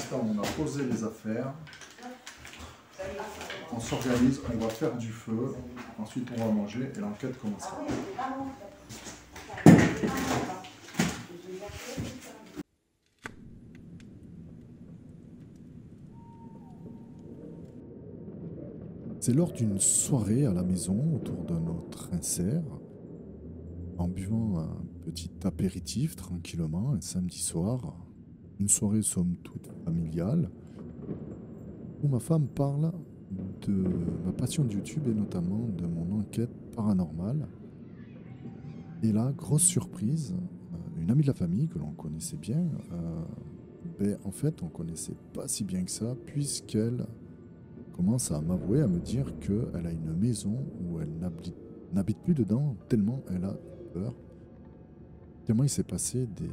l'instant on a posé les affaires, on s'organise, on va faire du feu, ensuite on va manger et l'enquête commencera. C'est lors d'une soirée à la maison autour de notre insert, en buvant un petit apéritif tranquillement un samedi soir, une soirée somme toute familiale, où ma femme parle de ma passion de YouTube et notamment de mon enquête paranormale. Et là, grosse surprise, une amie de la famille que l'on connaissait bien, en fait on connaissait pas si bien que ça, puisqu'elle commence à m'avouer, à me dire qu'elle a une maison où elle n'habite plus dedans, tellement elle a peur. Tellement il s'est passé des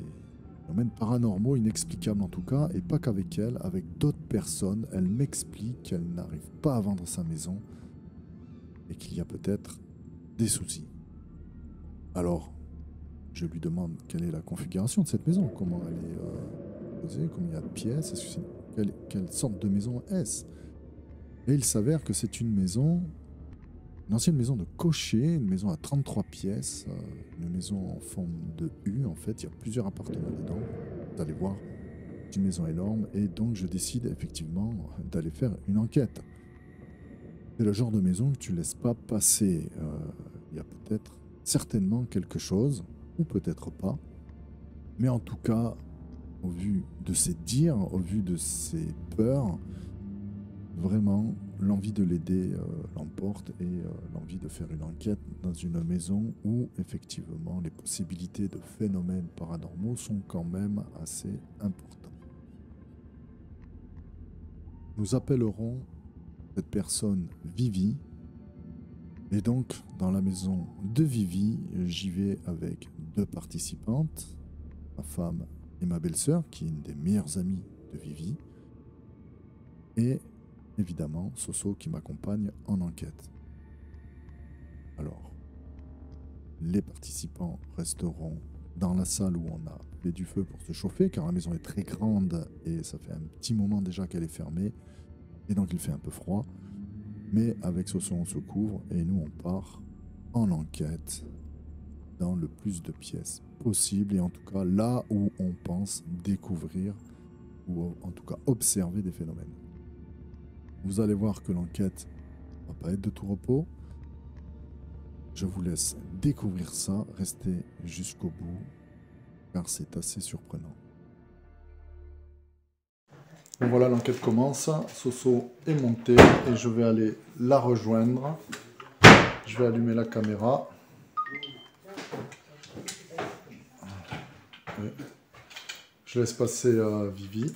phénomènes paranormaux inexplicables en tout cas, et pas qu'avec elle, avec d'autres personnes. Elle m'explique qu'elle n'arrive pas à vendre sa maison et qu'il y a peut-être des soucis. Alors, je lui demande quelle est la configuration de cette maison, comment elle est posée, combien il y a de pièces, quelle sorte de maison est-ce? Et il s'avère que c'est une maison, une ancienne maison de cocher, une maison à 33 pièces, une maison en forme de U. En fait, il y a plusieurs appartements dedans. Vous allez voir, c'est une maison énorme. Et donc, je décide effectivement d'aller faire une enquête. C'est le genre de maison que tu ne laisses pas passer. Il y a peut-être, certainement quelque chose, ou peut-être pas. Mais en tout cas, au vu de ses dires, au vu de ses peurs, vraiment, l'envie de l'aider l'emporte et l'envie de faire une enquête dans une maison où, effectivement, les possibilités de phénomènes paranormaux sont quand même assez importantes. Nous appellerons cette personne Vivi. Et donc, dans la maison de Vivi, j'y vais avec 2 participantes, ma femme et ma belle-sœur, qui est une des meilleures amies de Vivi, et évidemment, Soso qui m'accompagne en enquête. Alors, les participants resteront dans la salle où on a fait du feu pour se chauffer, car la maison est très grande et ça fait un petit moment déjà qu'elle est fermée, et donc il fait un peu froid. Mais avec Soso, on se couvre et nous, on part en enquête dans le plus de pièces possible, et en tout cas là où on pense découvrir, ou en tout cas observer des phénomènes. Vous allez voir que l'enquête va pas être de tout repos. Je vous laisse découvrir ça. Restez jusqu'au bout, car c'est assez surprenant. Bon, voilà, l'enquête commence. Soso est montée et je vais aller la rejoindre. Je vais allumer la caméra. Je laisse passer Vivi.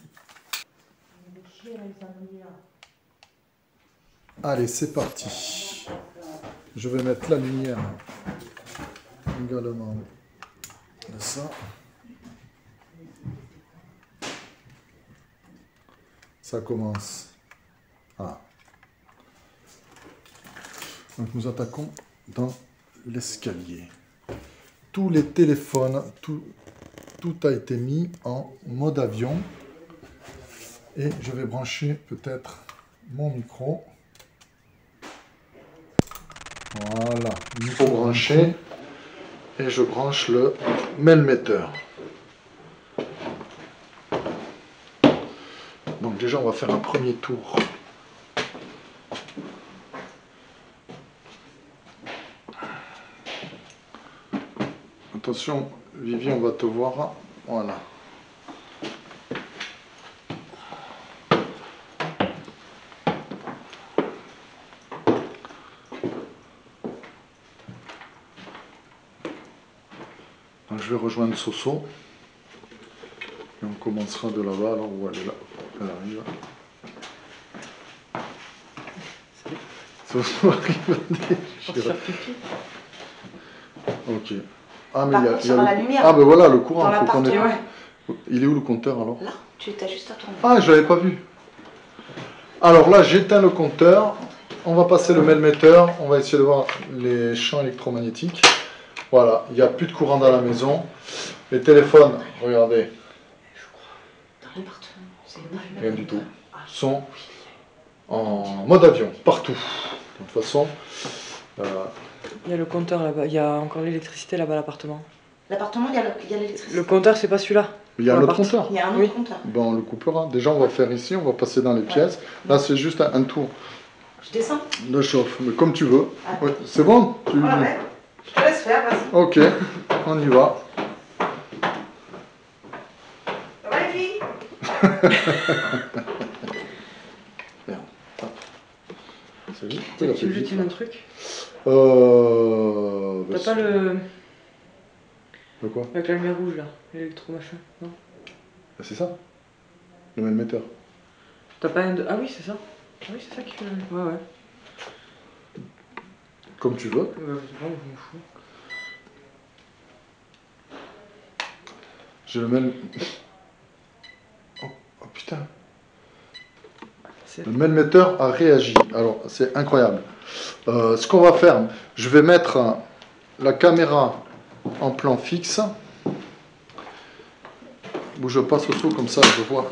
Allez, c'est parti. Je vais mettre la lumière également de ça. Ça commence. Ah. Donc nous attaquons dans l'escalier. Tous les téléphones, tout a été mis en mode avion. Et je vais brancher peut-être mon micro. Voilà, micro branché. Et je branche le mail-metteur. Donc déjà, on va faire un premier tour. Attention, Vivi, on va te voir. Voilà. Donc je vais rejoindre Soso. Et on commencera de là-bas, alors où elle est là. Elle arrive. Soso arrive. Ok. Ah, mais il y a la lumière. Ah, ben voilà, le courant. Dans l'appart, ouais. Il est où le compteur alors? Là, tu as juste à tourner. Ah, je l'avais pas vu. Alors là, j'éteins le compteur. On va passer le mail-metteur. On va essayer de voir les champs électromagnétiques. Voilà, il n'y a plus de courant dans la maison. Les téléphones, regardez. Je crois. Dans l'appartement. Rien du tout. Sont en mode avion, partout. De toute façon, Il y a le compteur là-bas, il y a encore l'électricité là-bas à l'appartement. L'appartement, il y a l'électricité. Le compteur, c'est pas celui-là. il y a Pour l'autre l'appart. compteur. Il y a un autre Oui. compteur. Ben, on le coupera. Déjà, on va faire ici, on va passer dans les pièces. Là, c'est juste un tour Je descends. de chauffe, mais comme tu veux. Ah. Ouais, c'est bon tu... Ouais, ouais. Je te laisse faire, vas-y. Ok, on y va. Ça va les filles? Merde. Salut. Tu veux juste un truc? Bah, T'as pas le... De quoi? Avec la lumière rouge là, l'électro-machin, non? Bah, c'est ça. Le même metteur. T'as pas un de... Ah oui, c'est ça. Ah oui, c'est ça qui fait... Ouais, ouais. Comme tu veux. C'est bon, je m'en fous. J'ai le même... Oh putain. Le metteur a réagi. Alors, c'est incroyable. Ce qu'on va faire, je vais mettre la caméra en plan fixe. Bouge pas, Soso, comme ça je vois.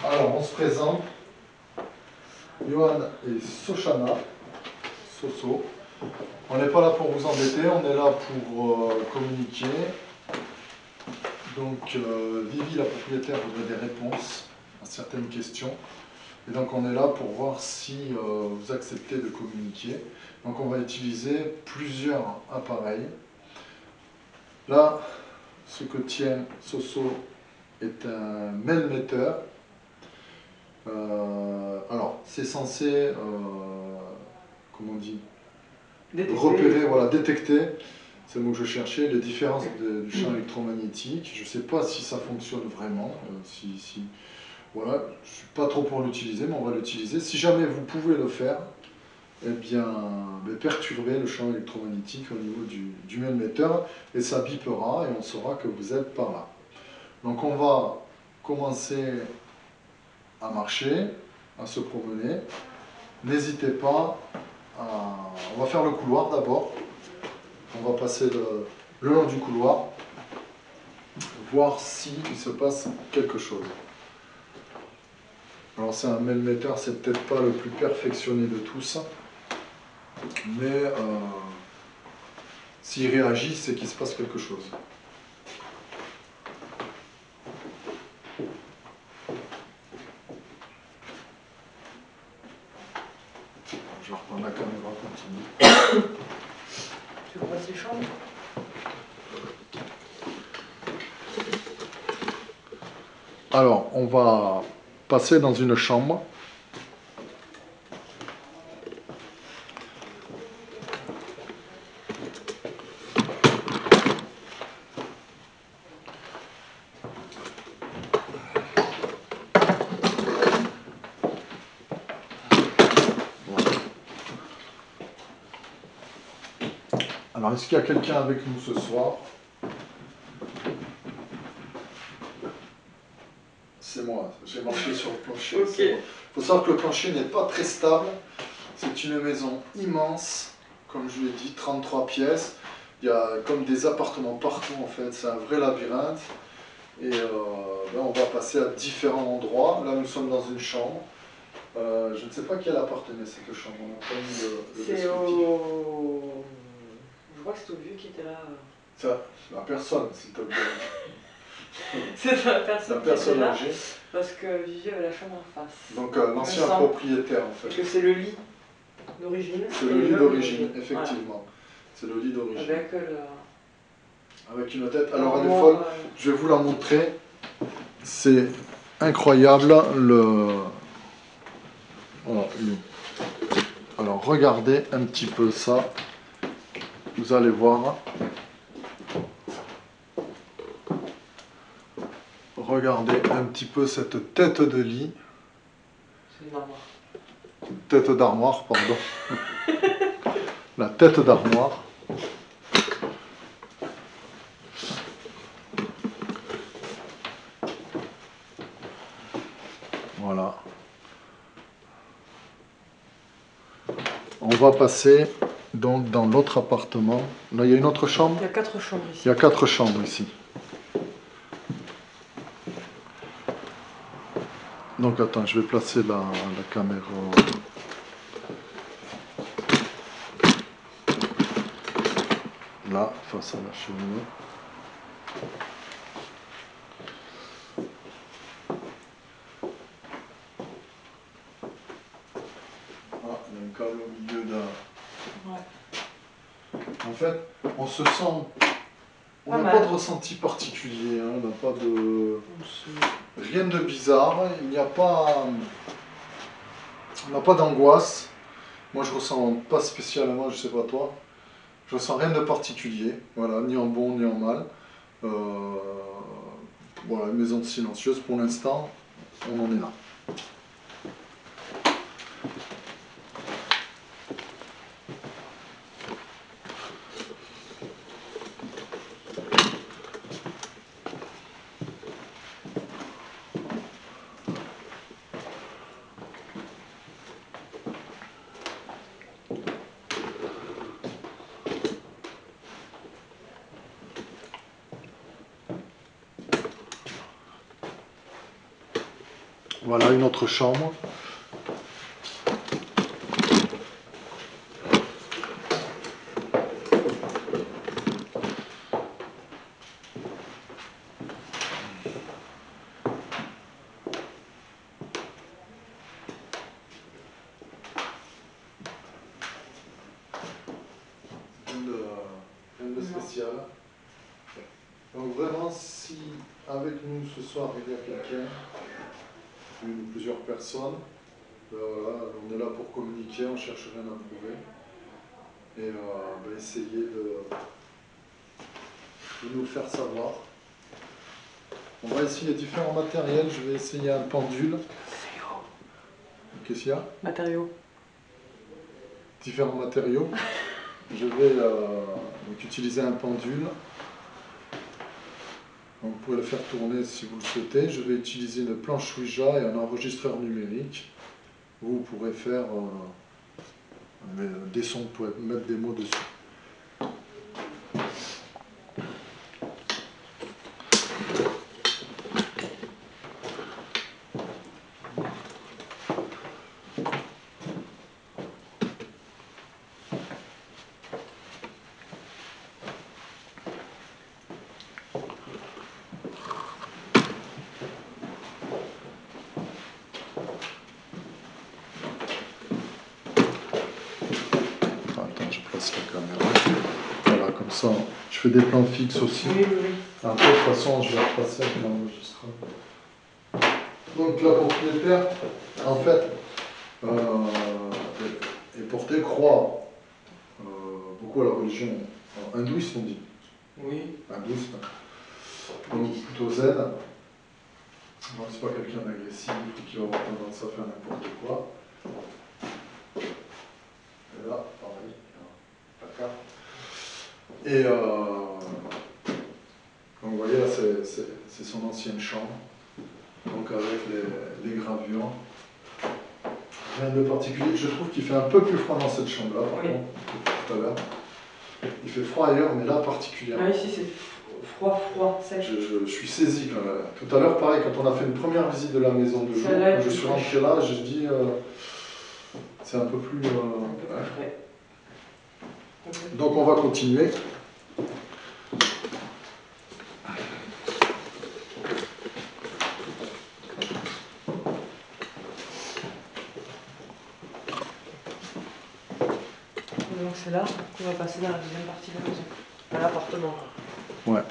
Alors, on se présente. Johan et Soshana. Soso. On n'est pas là pour vous embêter, on est là pour communiquer. Donc, Vivi, la propriétaire, voudrait des réponses à certaines questions. Et donc, on est là pour voir si vous acceptez de communiquer. Donc, on va utiliser plusieurs appareils. Là, ce que tient Soso est un mail-metteur. Alors, c'est censé, comment on dit, repérer, voilà, détecter, c'est le mot que je cherchais, les différences du champ électromagnétique. Je ne sais pas si ça fonctionne vraiment, voilà, je ne suis pas trop pour l'utiliser, mais on va l'utiliser. Si jamais vous pouvez le faire, eh bien, perturber le champ électromagnétique au niveau du mail-metteur, et ça bipera, et on saura que vous êtes par là. Donc on va commencer à marcher, à se promener. N'hésitez pas on va faire le couloir d'abord. On va passer le long du couloir, voir s'il se passe quelque chose. Alors c'est un mail-metteur, c'est peut-être pas le plus perfectionné de tous, mais s'il réagit, c'est qu'il se passe quelque chose. Je vais reprendre la caméra continue. Tu veux passer les chambres? Alors, on va passer dans une chambre. Alors, est-ce qu'il y a quelqu'un avec nous ce soir? C'est moi, j'ai marché sur le plancher. Ok. Il faut savoir que le plancher n'est pas très stable. C'est une maison immense, comme je l'ai dit, 33 pièces. Il y a comme des appartements partout en fait, c'est un vrai labyrinthe. Et là, on va passer à différents endroits. Là, nous sommes dans une chambre. Je ne sais pas qui elle appartenait cette chambre. On n'a pas mis le C'est descriptif. au... Je crois que c'est au vieux qui était là. Ça, la personne, s'il te plaît. C'est la La personne qui personne était là, âgée. parce que Vivi avait la chambre en face. Donc l'ancien Me semble. propriétaire en Parce fait. que c'est le lit d'origine. C'est et le lit meuble d'origine, effectivement. C'est le lit Voilà. d'origine. Avec Avec une tête. Alors elle est l'armoire, folle. Je vais vous la montrer. C'est incroyable. Voilà. Alors regardez un petit peu ça. Vous allez voir. Regardez un petit peu cette tête de lit. C'est une armoire. Tête d'armoire, pardon. La tête d'armoire. Voilà. va passer donc dans l'autre appartement. Là, il y a une autre chambre. Il y a 4 chambres ici. Il y a 4 chambres ici. Donc attends, je vais placer la caméra. Là, face à la cheminée. Ah, il y a un câble au milieu d'un... Ouais. En fait, on se sent... On n'a pas de ressenti particulier, hein, on n'a pas de... Rien de bizarre, il n'y a pas... On n'a pas d'angoisse. Moi, je ressens pas spécialement, je sais pas toi, je ressens rien de particulier, voilà, ni en bon ni en mal. Voilà, une maison silencieuse pour l'instant, on en est là. Voilà une autre chambre. Rien de spécial. Donc vraiment, si avec nous ce soir il y a quelqu'un, une ou plusieurs personnes, voilà, on est là pour communiquer, on ne cherche rien à prouver. Et essayer de nous faire savoir. On va essayer différents matériels, je vais essayer un pendule. Qu'est-ce qu'il y a? Matériaux. Différents matériaux. Je vais donc utiliser un pendule. Donc, vous pouvez le faire tourner si vous le souhaitez. Je vais utiliser une planche Ouija et un enregistreur numérique. Vous pourrez faire des sons, vous pouvez mettre des mots dessus. Attends, je place la caméra. Voilà, comme ça, je fais des plans fixes aussi. Oui, oui, oui. Après, de toute façon, je vais repasser avec l'enregistreur. Donc, la propriétaire, en fait, est portée, croit beaucoup à la religion hindouiste, on dit. Oui. Hindouiste. Donc, plutôt zen. Donc, c'est pas quelqu'un d'agressif qui va avoir tendance à faire n'importe quoi. Et là, pareil, la carte. Et donc, vous voyez, là, c'est son ancienne chambre. Donc, avec les gravures. Rien de particulier. Je trouve qu'il fait un peu plus froid dans cette chambre-là, par contre, que tout à l'heure. Il fait froid ailleurs, mais là, particulièrement. Ah, ici, c'est froid, sec. Je suis saisi. Tout à l'heure, pareil, quand on a fait une première visite de la maison de jour, quand je suis rentré là, j'ai dit, c'est un peu plus... frais. Donc, on va continuer. Donc c'est là qu'on va passer dans la deuxième partie de la maison, dans l'appartement. Ouais.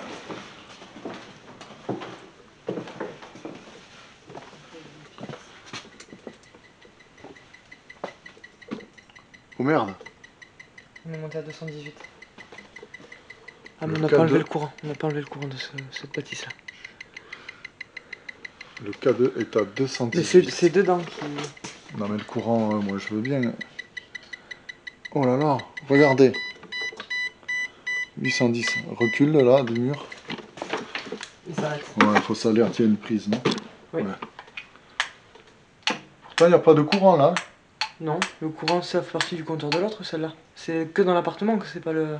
Oh merde. On est monté à 218. Ah mais on n'a pas enlevé le courant, on n'a pas enlevé le courant de cette bâtisse là. Le K2 est à 218. Mais c'est dedans qui... Non mais le courant, moi je veux bien. Oh là là, regardez. 810. Recule là, du mur. Il s'arrête. Ouais, il faut s'alerter, il y a une prise, non? Oui. Ouais. Pourtant, il n'y a pas de courant là. Non, le courant ça fait partie du compteur de l'autre, celle-là. C'est que dans l'appartement que c'est pas le...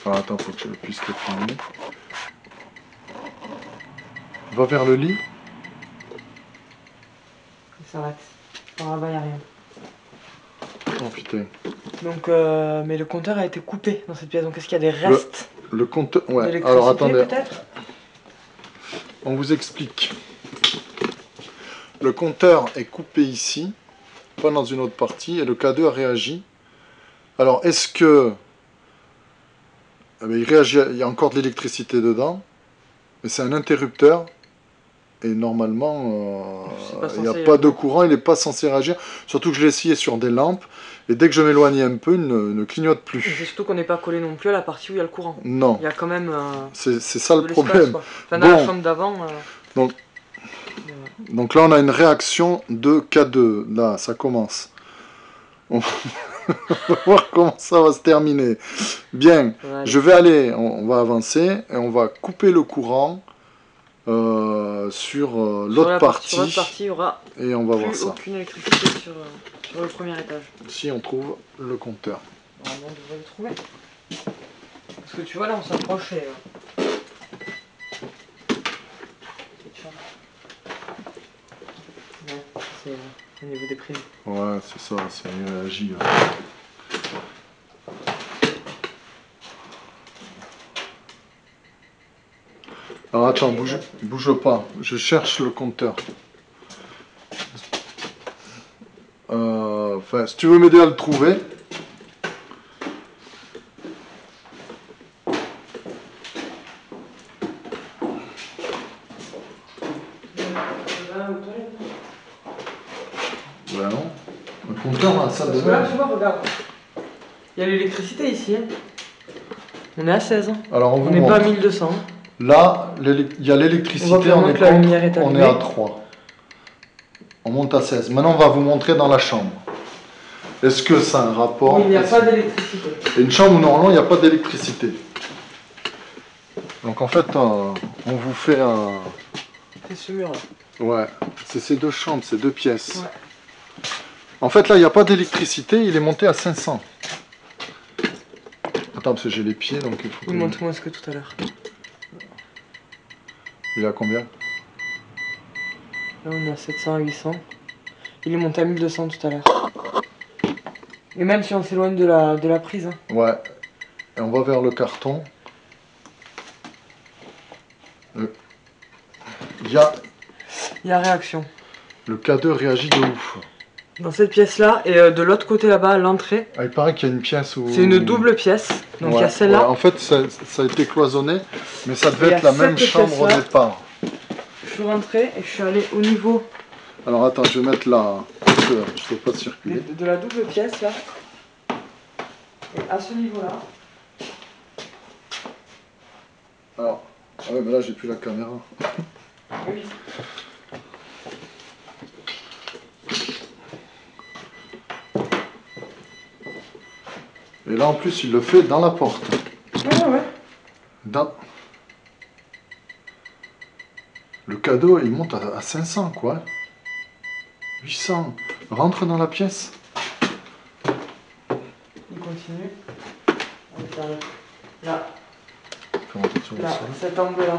Ah, attends, faut que je puisse te filmer. Va vers le lit. Il s'arrête. Par là-bas, y a rien. Oh putain. Donc, mais le compteur a été coupé dans cette pièce. Donc, est-ce qu'il y a des restes Le compteur... Ouais, d'électricité, alors attendez. peut-être? On vous explique. Le compteur est coupé ici, pas dans une autre partie, et le K2 a réagi. Alors, est-ce que... Eh bien, il réagit, il y a encore de l'électricité dedans, mais c'est un interrupteur, et normalement, il n'y a pas de courant, il n'est pas censé réagir. Surtout que je l'ai essayé sur des lampes, et dès que je m'éloigne un peu, il ne clignote Et plus. c'est surtout qu'on n'est pas collé non plus à la partie où il y a le courant. Non. Il y a quand même... C'est ça le de l'espace, problème. quoi. Enfin, dans la chambre d'avant... Donc là, on a une réaction de K2. Là, ça commence. On va voir comment ça va se terminer. Bien, je vais aller, on va avancer, et on va couper le courant sur l'autre partie. Sur l'autre partie, il y aura et on va voir ça. aucune électricité sur le premier étage. Si on trouve le compteur. Normalement, on devrait le trouver. Parce que tu vois, là, on s'approche et... c'est au niveau des prises. Ouais, c'est ça, ça réagit. Alors attends, bouge pas, je cherche le compteur. Enfin, si tu veux m'aider à le trouver. Ben non. Le compteur dans la salle de bain. Là, tu vois, regarde. Il y a l'électricité ici. Hein. On est à 16. Hein. Alors on n'est pas à 1200. Là, il y a l'électricité, on est à 3. On monte à 16. Maintenant, on va vous montrer dans la chambre. Est-ce que ça a un rapport? Oui, il n'y a pas d'électricité. Et une chambre où normalement il n'y a pas d'électricité. Donc en fait, on vous fait un... C'est ce mur là. Ouais, c'est ces deux chambres, ces deux pièces. Ouais. En fait, là, il n'y a pas d'électricité, il est monté à 500. Attends, parce que j'ai les pieds, donc il faut que... Montre-moi ce que tout à l'heure. Il est à combien? Là, on est à 700 à 800. Il est monté à 1200 tout à l'heure. Et même si on s'éloigne de la prise. Hein. Ouais. Et on va vers le carton. Il y a réaction. Le K2 réagit de ouf. Dans cette pièce-là, et de l'autre côté là-bas, à l'entrée. Ah, il paraît qu'il y a une pièce où... C'est une double pièce. Donc il y a celle-là. Ouais. En fait, ça a été cloisonné, mais ça devait être la même chambre au départ. Je suis rentré et je suis allé au niveau... Alors attends, je vais mettre là, parce que je ne peux pas circuler. De la double pièce là. Et à ce niveau-là. Alors, ah ouais, mais là j'ai plus la caméra. Oui. Et là en plus il le fait dans la porte. Ouais. Le cadeau il monte à 500 quoi. 800. Rentre dans la pièce. Il continue. On va faire là. Faire attention Là, cet angle-là.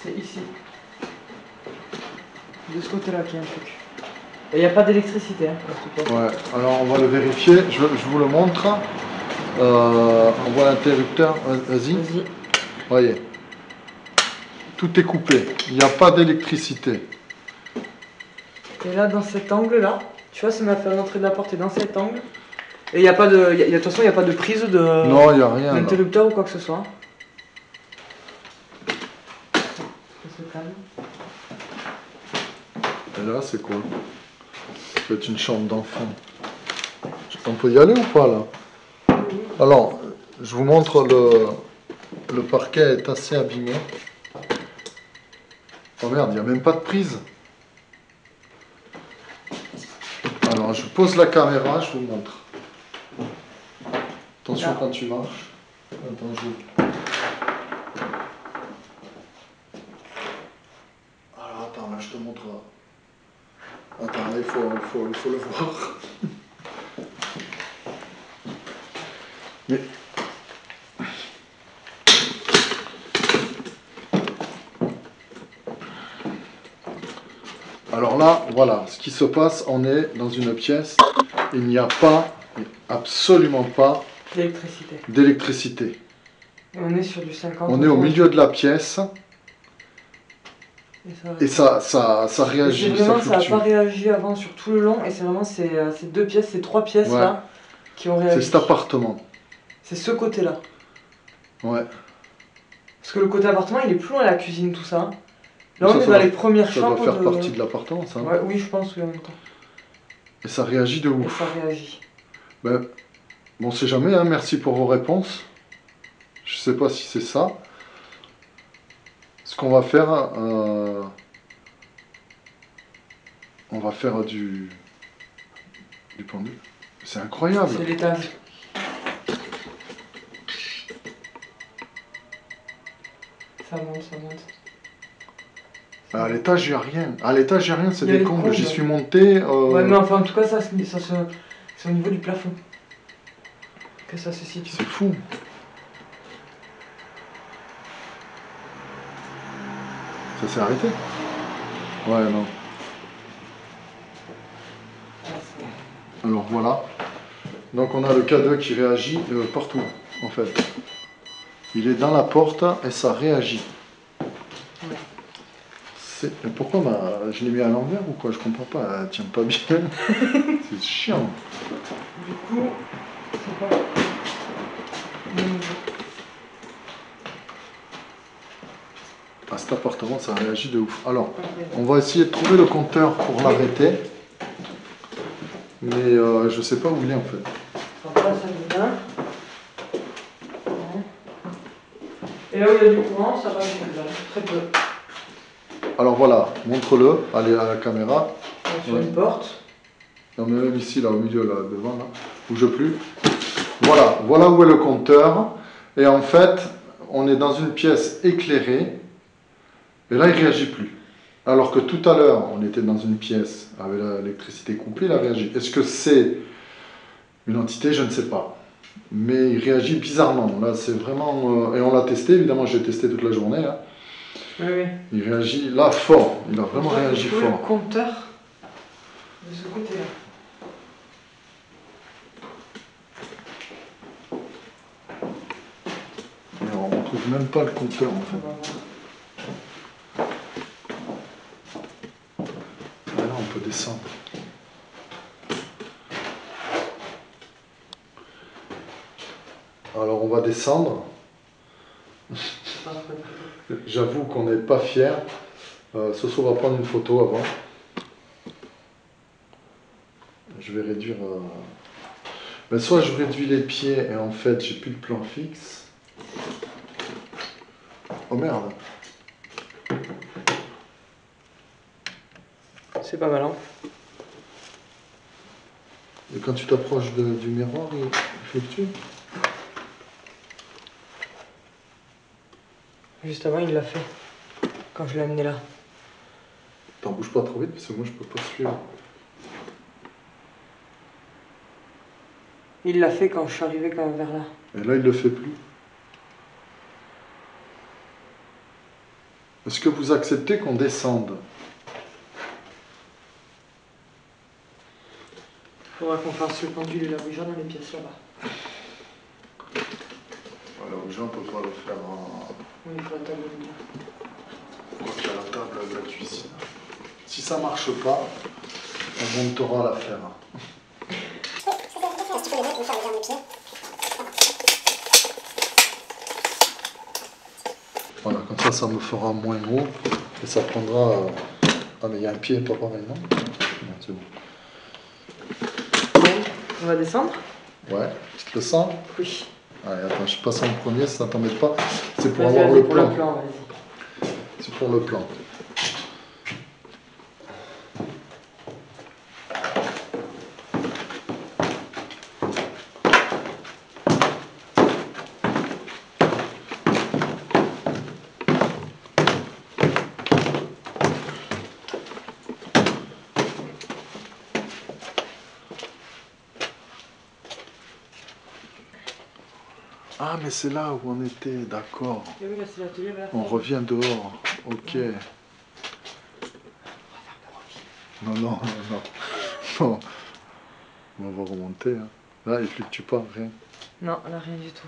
C'est ici. De ce côté-là qu'il y a un truc. Et il n'y a pas d'électricité. Hein, ouais, alors on va le vérifier. Je vous le montre. On voit l'interrupteur. Vas-y. Voyez. Tout est coupé. Il n'y a pas d'électricité. Et là, dans cet angle-là, tu vois, ça m'a fait l'entrée de la porte et dans cet angle. Et il n'y a pas de. De toute façon, il n'y a pas de prise de. Non, il n'y a rien. D'interrupteur ou quoi que ce soit. Et là, c'est quoi? Ça peut être une chambre d'enfant. On peut y aller ou pas là? Alors, je vous montre le parquet est assez abîmé. Oh merde, il n'y a même pas de prise. Alors, je pose la caméra, je vous montre. Attention Là. quand tu marches. Attends, je... Alors attends, là je te montre. Attends, là il faut le voir. Mais... Alors là, voilà, ce qui se passe, on est dans une pièce, il n'y a pas, absolument pas D'électricité. d'électricité. Et on est sur du 50. On est au milieu de la pièce et ça réagit, Vraiment, ça n'a fluctue. pas réagi avant sur tout le long. Et c'est vraiment ces deux pièces, ces trois pièces Ouais. là qui ont réagi. C'est cet appartement. C'est ce côté-là. Ouais. Parce que le côté appartement, il est plus loin de la cuisine, tout ça. Là, Ça, on est ça dans doit- les premières Ça doit chambres faire de... partie de l'appartement, ça. Ouais, oui, je pense, oui, en même temps. Et ça réagit de Et ouf. ça réagit. Ben, bon, on sait jamais, hein, merci pour vos réponses. Je sais pas si c'est ça. Ce qu'on va faire, on va faire du pendu. C'est incroyable. C'est l'étage. Ça monte, ça monte. À l'étage, il n'y a rien. À l'étage, il n'y a rien, c'est Il y a des les combles. combles. J'y suis monté. Ouais, mais enfin, en tout cas, c'est au niveau du plafond que ça se situe. C'est fou. Ça s'est arrêté? Ouais, non. Alors voilà. Donc on a le K2 qui réagit partout, en fait. Il est dans la porte et ça réagit. Pourquoi je l'ai mis à l'envers ou quoi? Je comprends pas, elle tient pas bien. C'est chiant. Du coup, c'est pas... À cet appartement, ça réagit de ouf. Alors, on va essayer de trouver le compteur pour l'arrêter. Mais je sais pas où il est en fait. On passe à bien. Et là où il y a du courant, ça va très peu. Alors voilà, montre-le, allez à la caméra. Sur Ouais. une porte. Non mais même ici, là au milieu, là devant, là, bouge plus. Voilà, voilà où est le compteur. Et en fait, on est dans une pièce éclairée. Et là, il ne réagit plus. Alors que tout à l'heure, on était dans une pièce avec l'électricité coupée, il a réagi. Est-ce que c'est une entité? Je ne sais pas. Mais il réagit bizarrement. Là, c'est vraiment... et on l'a testé, évidemment, j'ai testé toute la journée. Hein. Oui, oui. Il réagit là fort. Il a vraiment réagi Le fort. compteur de ce côté-là. Mais on ne trouve même pas le compteur, en On fait. va voir. Ah là, on peut descendre. Alors, on va descendre. J'avoue qu'on n'est pas fiers. Soso va prendre une photo avant. Je vais réduire... Ben, soit je réduis les pieds et en fait j'ai plus de plan fixe. Oh merde. C'est pas mal, hein. Et quand tu t'approches du miroir, il fluctue. Juste avant, il l'a fait. Quand je l'ai amené là. T'en bouges pas trop vite parce que moi je peux pas suivre. Il l'a fait quand je suis arrivé quand même vers là. Et là il le fait plus. Est-ce que vous acceptez qu'on descende? Il faudra qu'on fasse le pendule et la bougeoire dans les pièces là-bas. Alors déjà on peut pas le faire en... Oui, il faut la table de bien. Quoi qu'il y a la table de la cuisine. Si ça marche pas, on montera l'affaire. Voilà, comme ça, ça me fera moins haut et ça prendra... Ah mais il y a un pied, pas pareil, non? Non, c'est bon. Bon, on va descendre? Ouais, tu te le sens? Oui. Allez, attends, je passe en premier, si ça t'embête pas. C'est pour Vas-y, avoir vas-y, le pour plan. le plan, vas-y. C'est pour le plan. Ah, mais c'est là où on était, d'accord. Et oui, là, c'est l'atelier vert. On revient dehors, ok. Non, non, non, non. Non. On va remonter. Hein. Là, il fluctue pas, rien. Non, là, rien du tout.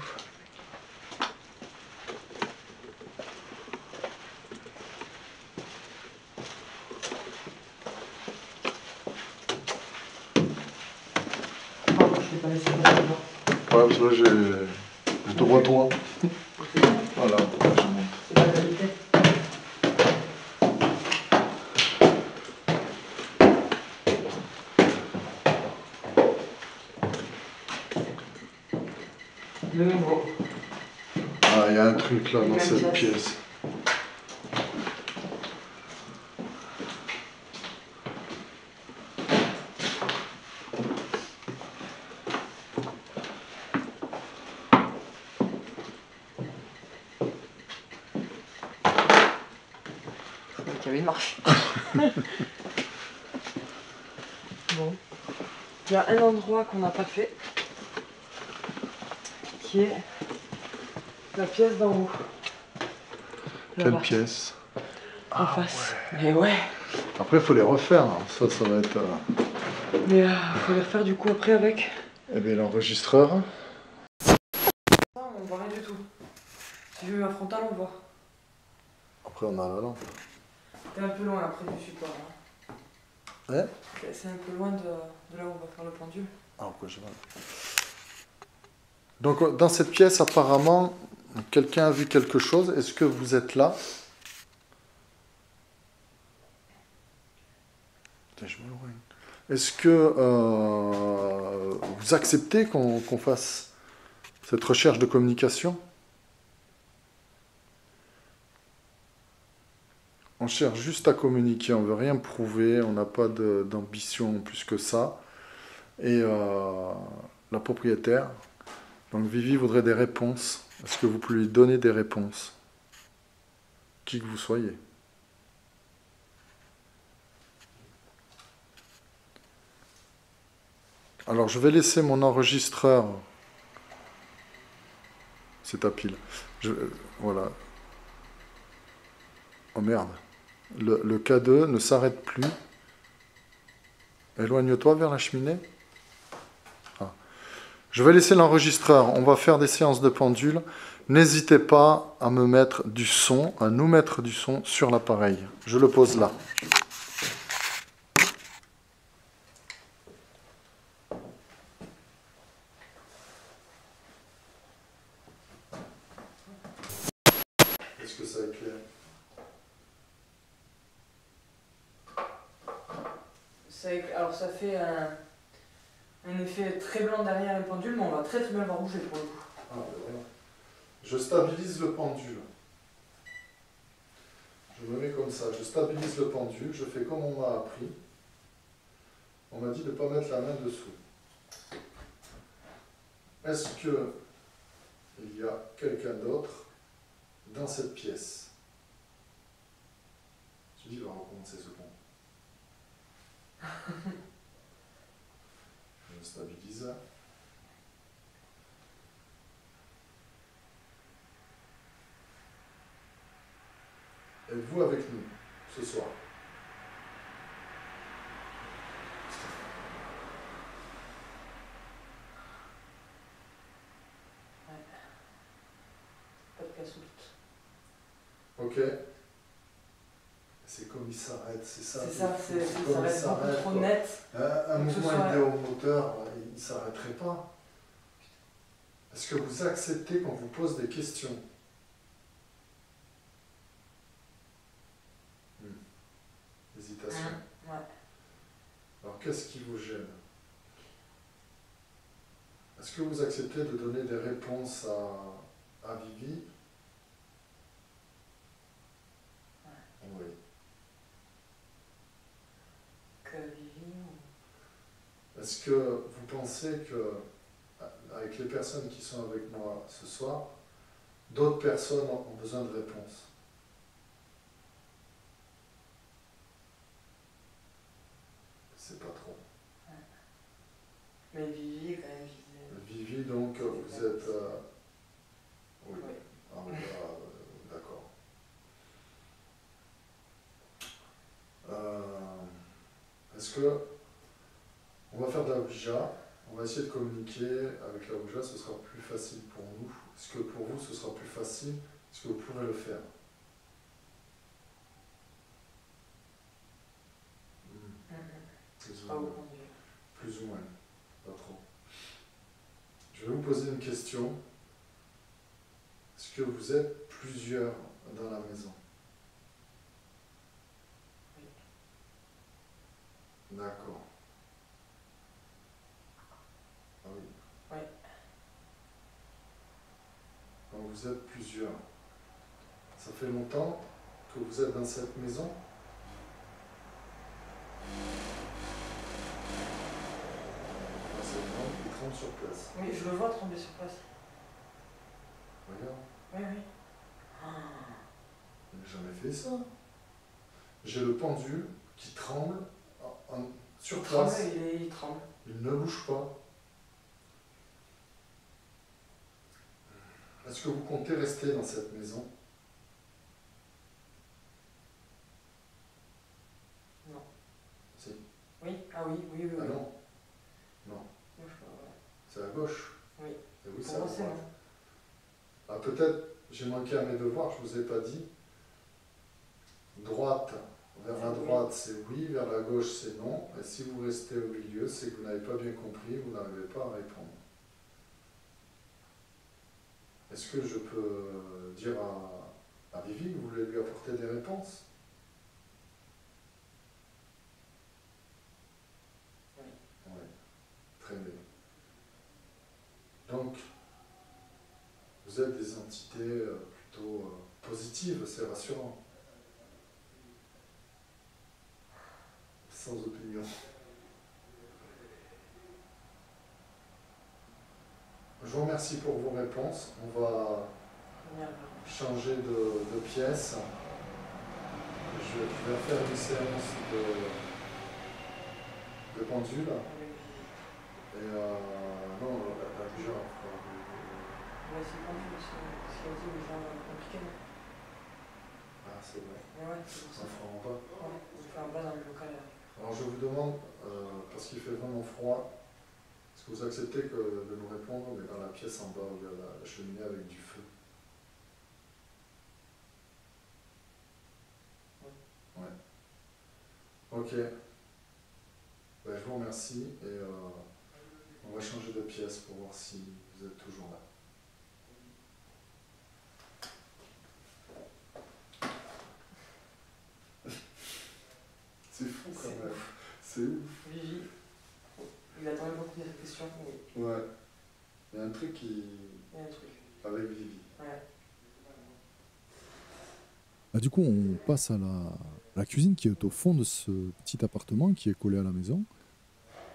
Pardon, je t'ai pas laissé passer devant. Ouais, parce que là, je te vois toi. Voilà, je monte. C'est pas la qualité. Le même gros. Ah, il y a un truc là dans cette pièce. Il y avait une marche. Bon. Il y a un endroit qu'on n'a pas fait, qui est la pièce d'en haut. Quelle pièce? En face. Mais ouais. Après, il faut les refaire. Hein. Ça va être... Mais faut les refaire du coup après avec. Eh bien, l'enregistreur. On voit rien du tout. Si je mets ma frontale, on voit. Après, on a la lampe. T'es un peu loin après du support. Hein. Ouais. C'est un peu loin de là où on va faire le pendule. Ah, pourquoi je vais... Donc, dans cette pièce, apparemment, quelqu'un a vu quelque chose. Est-ce que vous êtes là? Putain, je m'éloigne. Est-ce que vous acceptez qu'on fasse cette recherche de communication? On cherche juste à communiquer, on veut rien prouver, on n'a pas d'ambition plus que ça. Et la propriétaire, donc Vivi voudrait des réponses. Est-ce que vous pouvez lui donner des réponses? Qui que vous soyez. Alors je vais laisser mon enregistreur. C'est ta pile. Voilà. Oh merde. Le K2 ne s'arrête plus. Éloigne-toi vers la cheminée. Ah. Je vais laisser l'enregistreur. On va faire des séances de pendule. N'hésitez pas à me mettre du son, à nous mettre du son sur l'appareil. Je le pose là. Est-ce que ça éclaire? Alors ça fait un effet très blanc derrière le pendule, mais on va très bien le voir bouger pour le coup. Ah, ben voilà. Je stabilise le pendule. Je me mets comme ça. Je stabilise le pendule. Je fais comme on m'a appris. On m'a dit de ne pas mettre la main dessous. Est-ce que il y a quelqu'un d'autre dans cette pièce? Tu dis, il va recommencer ce pont. Je stabilise. Êtes-vous avec nous ce soir? Pas de casse-doute. Ok. C'est comme il s'arrête, c'est ça. C'est ça, ça comme il reste beaucoup s'arrête, trop quoi. net. Un Donc ce mouvement soit- idéomoteur, il ne s'arrêterait pas. Est-ce que vous acceptez qu'on vous pose des questions? Hésitation. Ouais. Alors qu'est-ce qui vous gêne? Est-ce que vous acceptez de donner des réponses à Vivi? Oui. Que Vivi Est-ce que vous pensez que, avec les personnes qui sont avec moi ce soir, d'autres personnes ont besoin de réponses? C'est pas trop. Mais Vivi, quand même, je disais. Vivi, donc, vous êtes Est-ce que on va faire de la Ouija, on va essayer de communiquer avec la Ouija, ce sera plus facile pour nous. Est-ce que pour vous ce sera plus facile? Est-ce que vous pourrez le faire? Plus ou Pas moins. beaucoup. Plus ou moins, pas trop. Je vais vous poser une question. Est-ce que vous êtes plusieurs dans la maison? Oui. D'accord. Ah oui. Oui. Donc vous êtes plusieurs. Ça fait longtemps que vous êtes dans cette maison? Ah, c'est énorme, il tremble sur place. Oui, je le vois trembler sur place. Regarde, Oui, oui. il n'a jamais fait ça. J'ai le pendule qui tremble sur Il tremble, place. il tremble. Il ne bouge pas. Est-ce que vous comptez rester dans cette maison? Non. Si. Oui, ah oui, oui, oui. Ah oui. non. Non. Moi, ouais. C'est à gauche. Oui. Et oui, c'est Pour à moi, c'est droite. non. Ah, peut-être, j'ai manqué à mes devoirs, je ne vous ai pas dit. Droite, vers la droite, c'est oui, vers la gauche, c'est non. Et si vous restez au milieu, c'est que vous n'avez pas bien compris, vous n'arrivez pas à répondre. Est-ce que je peux dire à Vivi que vous voulez lui apporter des réponses? Oui. Oui, très bien. Donc, vous êtes des entités plutôt positives, c'est rassurant. Sans opinion. Je vous remercie pour vos réponses. On va changer de pièce. Je vais faire une séance de pendule. Et non, la Ouija, Ouais, c'est pendule, c'est dit, mais c'est compliqué, non? ah, c'est vrai. Ouais, c'est pour Ça ça. fera en bas. Ouais, on fait un bas dans le local. Alors je vous demande, parce qu'il fait vraiment froid, est-ce que vous acceptez de nous répondre? On est dans la pièce en bas où il y a la cheminée avec du feu. Oui. Ouais. Ok. Ben, je vous remercie et on va changer de pièce pour voir si vous êtes toujours là. C'est fou quand C'est même. C'est ouf. Vivi, il attendait beaucoup de cette question, mais Ouais. Il y a un truc qui... il y a un truc. avec Vivi. Ouais. Bah, du coup, on passe à la cuisine qui est au fond de ce petit appartement qui est collé à la maison.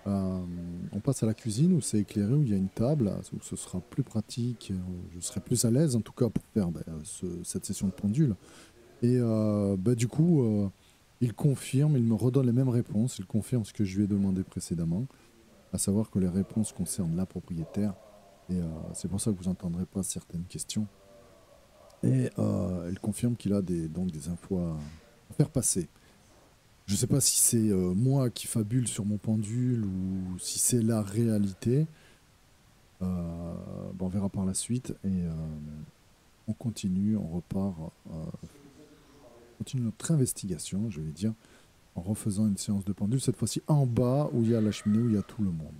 On passe à la cuisine où c'est éclairé, où il y a une table, où ce sera plus pratique, je serai plus à l'aise en tout cas pour faire cette session de pendule. Et du coup, il confirme, il me redonne les mêmes réponses, il confirme ce que je lui ai demandé précédemment, à savoir que les réponses concernent la propriétaire. Et c'est pour ça que vous n'entendrez pas certaines questions. Et il confirme qu'il a donc des infos à faire passer. Je ne sais pas si c'est moi qui fabule sur mon pendule ou si c'est la réalité. On verra par la suite. Et on continue, on repart. On continue notre investigation, je vais dire, en refaisant une séance de pendule, cette fois-ci en bas, où il y a la cheminée, où il y a tout le monde.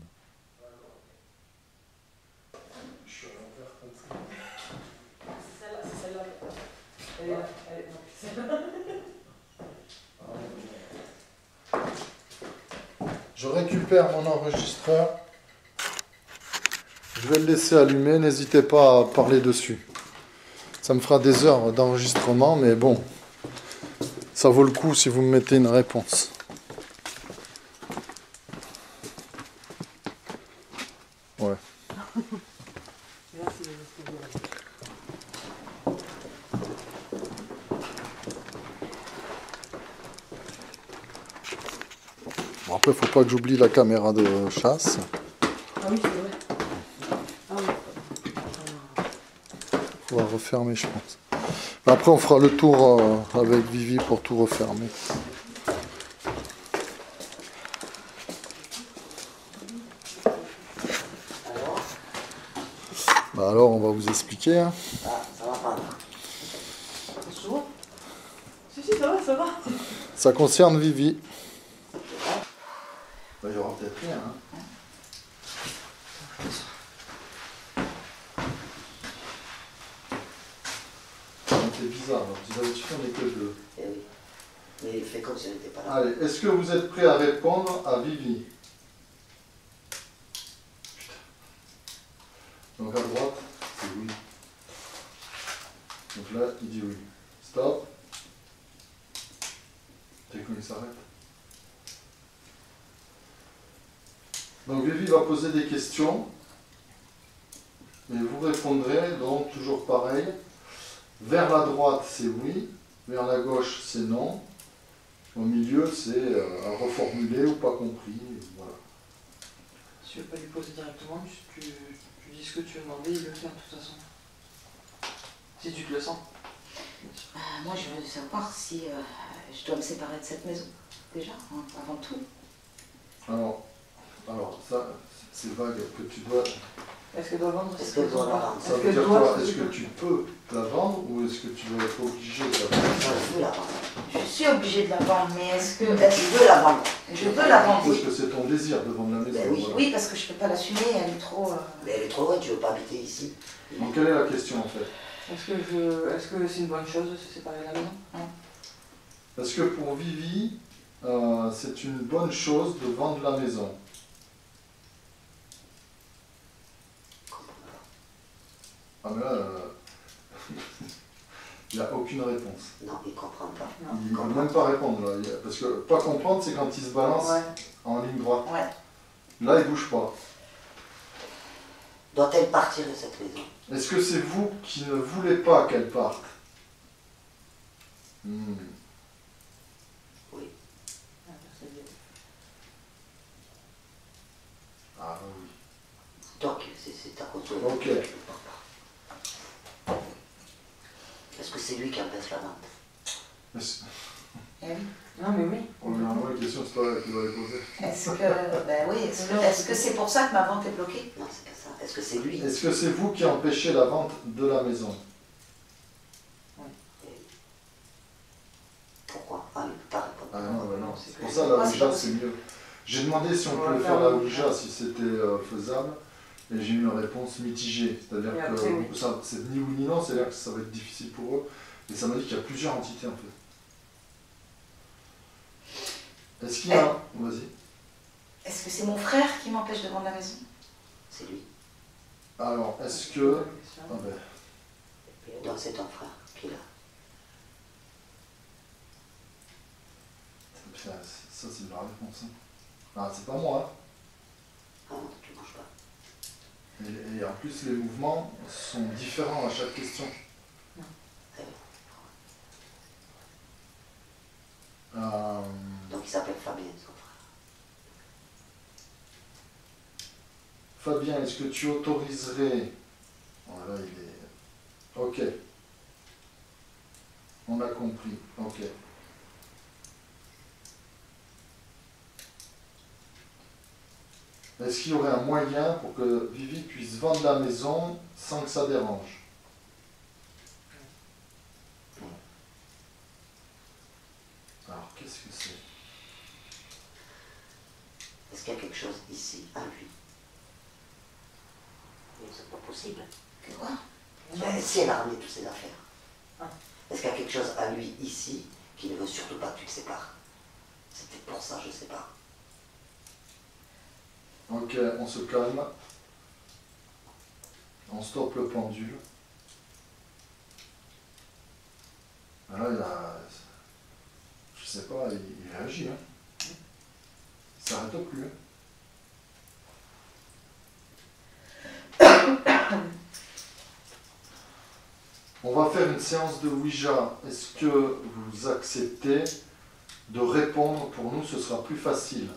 C'est celle-là. Elle est là. Non, c'est celle-là. Je récupère mon enregistreur. Je vais le laisser allumer. N'hésitez pas à parler dessus. Ça me fera des heures d'enregistrement, mais bon, ça vaut le coup si vous me mettez une réponse. Ouais. Merci. Bon, après, faut pas que j'oublie la caméra de chasse. Ah oui, c'est vrai. Ah oui. On va refermer, je pense. Après, on fera le tour avec Vivi pour tout refermer. Alors, on va vous expliquer. Hein. Ah, ça va pas là. Bonjour. Si, ça va, ça va. Ça concerne Vivi. Il y aura peut-être rien. Hein. C'est bizarre, vous avez dit qu'on est que deux. Eh oui. Mais il fait comme si elle n'était pas là. Allez, est-ce que vous êtes prêts à répondre à Vivi? Putain. Donc à droite, c'est oui. Donc là, il dit oui. Stop. Dès qu'il s'arrête. Donc Vivi va poser des questions. Et vous répondrez, donc toujours pareil. Vers la droite, c'est oui. Vers la gauche, c'est non. Au milieu, c'est à reformuler ou pas compris. Voilà. Si tu veux pas lui poser directement, tu dis ce que tu veux demander, il le fait de toute façon. Si tu te le sens. Moi, je veux savoir si je dois me séparer de cette maison, déjà, hein, avant tout. Alors ça, c'est vague que tu dois. Est-ce qu'elle doit vendre? Est-ce qu'elle doit la vendre? Ça veut dire quoi? Est-ce que tu peux la vendre ou est-ce que tu dois être obligé de la vendre? Je veux la vendre. Je suis obligée de la vendre, mais est-ce que... Je veux la vendre. Je veux la vendre, Parce oui. que c'est ton désir de vendre la maison. Ben oui. Voilà. Oui, parce que je peux pas l'assumer, elle est trop... Mais elle est trop loin, tu veux pas habiter ici. Donc quelle est la question en fait? Est-ce que c'est une bonne chose de se séparer de la maison? Est-ce que pour Vivi, c'est une bonne chose de vendre la maison? Ah mais là, il n'y a aucune réponse. Non, il comprend pas. Il ne peut même pas répondre là. Parce que pas comprendre, c'est quand il se balance Ouais. en ligne droite. Ouais. Là, il bouge pas. Doit-elle partir de cette maison? Est-ce que c'est vous qui ne voulez pas qu'elle parte? Oui. Ah oui. Donc, c'est à cause de Ok. qu'elle ne part pas. Est-ce que c'est lui qui empêche la vente? Est-ce Eh oui. Non, mais oui. Premièrement, la question, c'est toi qui dois les poser. Est-ce que... Ben oui, est-ce que c'est pour ça que ma vente est bloquée? Non, c'est pas ça. Est-ce que c'est lui? Est-ce que c'est vous qui empêchez la vente de la maison? Pourquoi? Ah, il ne peut pas répondre. Ah non, bah non. C'est C'est pour ça, la Moi, c'est Ouija, pas c'est possible. mieux. J'ai demandé si on On va pouvait faire faire la la Ouija, si c'était faisable, et j'ai eu une réponse mitigée. C'est-à-dire Et que après, oui. ça, c'est ni oui ni non, c'est-à-dire que ça va être difficile pour eux. Et ça m'a dit qu'il y a plusieurs entités en fait. Est-ce qu'il y a... Vas-y. Est-ce que c'est mon frère qui m'empêche de vendre la maison? C'est lui. Alors, est-ce que... Ah ben, Donc, c'est ton frère qui l'a. ça, c'est la réponse. Hein. Ah, c'est pas moi. Ah non, tu ne manges pas. Hein. Et en plus, les mouvements sont différents à chaque question. Donc, il s'appelle Fabien, son frère. Fabien, est-ce que tu autoriserais... Voilà, il est... Ok. On a compris. Ok. Est-ce qu'il y aurait un moyen pour que Vivi puisse vendre la maison sans que ça dérange? Alors, qu'est-ce que c'est? Est-ce qu'il y a quelque chose ici, à lui? Mais c'est pas possible. Que quoi? Si elle a ramené toutes ses affaires. Ah. Est-ce qu'il y a quelque chose à lui ici qui ne veut surtout pas que tu te sépares? C'était pour ça, je sais pas. Ok, on se calme. On stoppe le pendule. Ah là, il a... Je sais pas, il réagit. Hein. Il s'arrête plus. Hein. On va faire une séance de Ouija. Est-ce que vous acceptez de répondre? Pour nous, ce sera plus facile.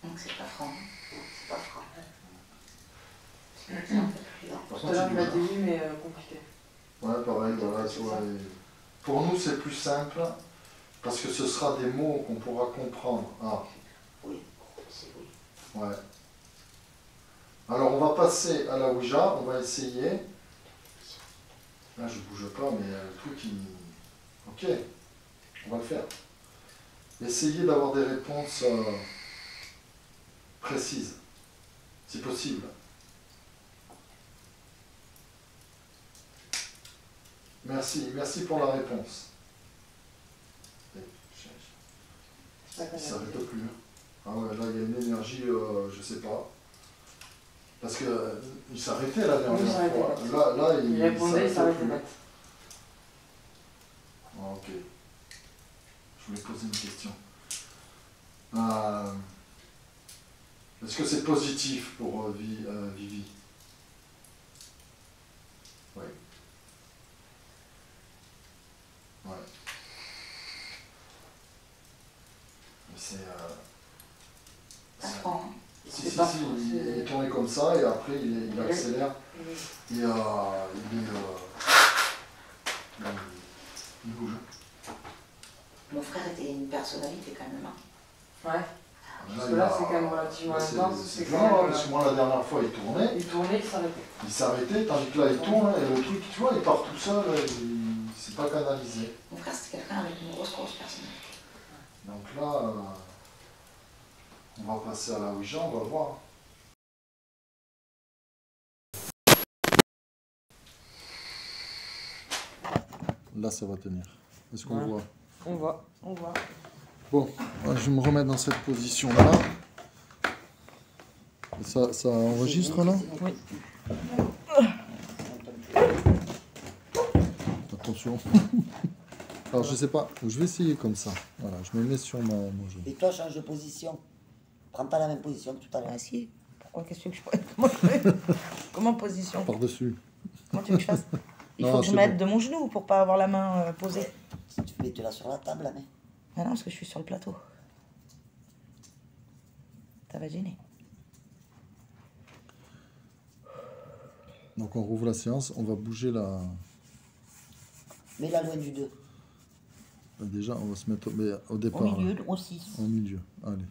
Donc c'est pas franc. Non, c'est pas franc. Par Tout contre, à l'heure, il il a bouge. dit oui, mais compliqué. Ouais, pareil, voilà, tu vois. Pour nous, c'est plus simple, parce que ce sera des mots qu'on pourra comprendre. Ah, Oui, c'est oui. Ouais. Alors on va passer à la Ouija, on va essayer. Là je bouge pas, mais le truc il... Ok, on va le faire. Essayez d'avoir des réponses précises, si possible. Merci pour la réponse. Ça n'arrête plus. Ah ouais, là il y a une énergie, je sais pas. Parce que il s'arrêtait la dernière fois. Là il répondait, il s'arrêtait net. Ah, ok. Je voulais poser une question. Est-ce que c'est positif pour Vivi? Oui. Ouais. Mais c'est... Ça se prend. Si, il est tourné comme ça et après il accélère. Et il bouge. Mon frère était une personnalité quand même. Hein. Ouais. Parce que là, c'est quand même relativement intense. C'est violent, parce que moi, la dernière fois, il tournait. Il tournait, il s'arrêtait. Il s'arrêtait, tandis que là, il tourne, et le truc, tu vois, il part tout seul, c'est pas canalisé. Mon frère, c'était quelqu'un avec une grosse personnalité. Donc là, on va passer à la Ouija, on va voir. Là, ça va tenir. Est-ce qu'on voit? On voit. Bon, je vais me remettre dans cette position-là. Ça enregistre là? Oui. Attention. Alors je sais pas, je vais essayer comme ça. Voilà, je me mets sur mon jeu. Et toi, change de position. Prends pas la même position que tout à l'heure. Ah si. Pourquoi? Qu'est-ce que je pourrais... Comment position? Par-dessus. Comment tu veux que je fasse? Il faut Non, que je c'est mette bon. de mon genou pour pas avoir la main posée. Si tu mets là sur la table, là, mais. Ah non, parce que je suis sur le plateau. Ça va gêner. Donc on rouvre la séance, on va bouger la... Mets-la loin du 2. Déjà, on va se mettre au départ. Au milieu, là. au 6. Au milieu, allez.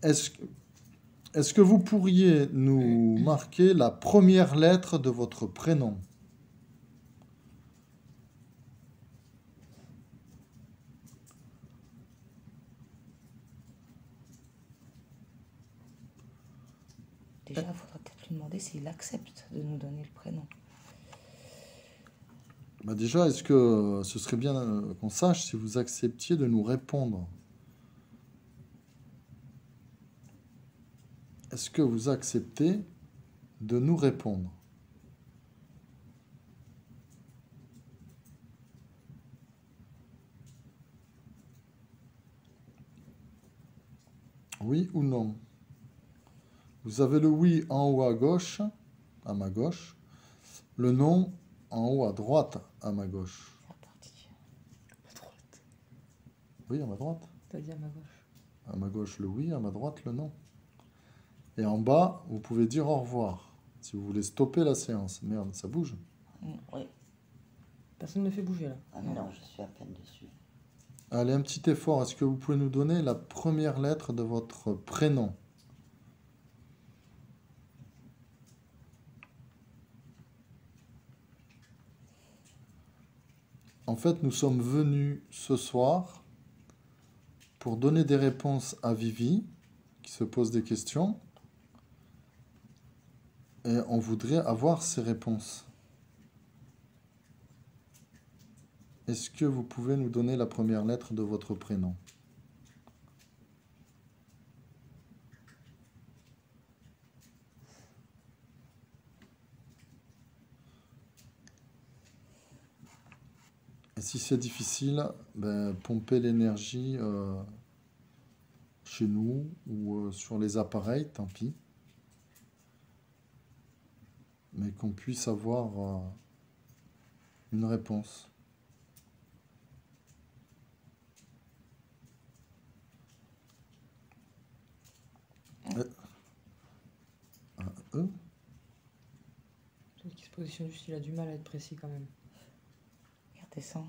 Est-ce que vous pourriez nous marquer la première lettre de votre prénom? Déjà, il faudra peut-être lui demander s'il accepte de nous donner le prénom. Bah déjà, est-ce que ce serait bien qu'on sache si vous acceptiez de nous répondre? Est-ce que vous acceptez de nous répondre? Oui ou non? Vous avez le oui en haut à gauche, à ma gauche, le non en haut à droite, à ma gauche. C'est reparti. À droite. Oui, à ma droite. T'as dit à ma gauche. À ma gauche, le oui, à ma droite, le non. Et en bas, vous pouvez dire au revoir, si vous voulez stopper la séance. Merde, ça bouge. Oui. Personne ne fait bouger là. Ah non, je suis à peine dessus. Allez, un petit effort. Est-ce que vous pouvez nous donner la première lettre de votre prénom? En fait, nous sommes venus ce soir pour donner des réponses à Vivi, qui se pose des questions. Et on voudrait avoir ces réponses. Est-ce que vous pouvez nous donner la première lettre de votre prénom? Et si c'est difficile, ben, pomper l'énergie chez nous ou sur les appareils, tant pis. Mais qu'on puisse avoir une réponse. Un E? Celui qui se positionne juste, il a du mal à être précis quand même. Regarde, descend.